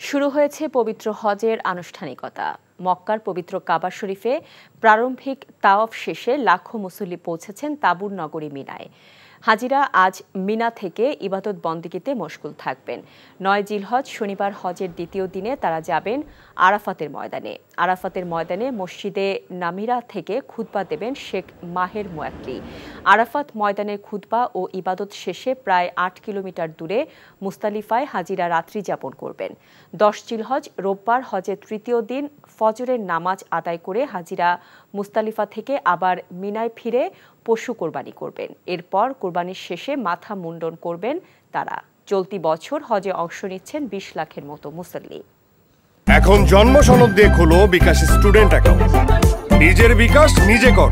শুরু হয়েছে পবিত্র হজের আনুষ্ঠানিকতা। মক্কার পবিত্র কাবা শরীফে প্রারম্ভিক তাওয়াফ শেষে লাখো মুসল্লি পৌঁছেছেন তাঁবুর নগরী মিনায়। হাজিরা আজ মিনা থেকে ইবাদত বন্দেগীতে মশগুল থাকবেন। ৯ জিলহজ শনিবার হজের দ্বিতীয় দিনে তারা যাবেন আরাফাতের ময়দানে। আরাফাতের ময়দানে মসজিদে নামিরা থেকে খুতবা দেবেন শেখ মাহের মুয়াক্কি। আরাফাত ময়দানের খুতবা ও ইবাদত শেষে প্রায় ৮ কিলোমিটার দূরে মুস্তালিফায় হাজিরা রাত্রি যাপন করবেন। ১০ জিলহজ রোববার হজের তৃতীয় দিন ফজরের নামাজ আদায় করে হাজিরা মুস্তালিফা থেকে আবার মিনায় ফিরে পশু কোরবানি করবেন। এরপর কোরবানির শেষে মাথা মুন্ডন করবেন তারা। চলতি বছর হজে অংশ নিচ্ছেন ২০ লাখের মতো মুসল্লি। এখন জন্ম সনদ দিয়ে খোলো বিকাশ স্টুডেন্ট অ্যাকাউন্ট। নিজের বিকাশ নিজে কর।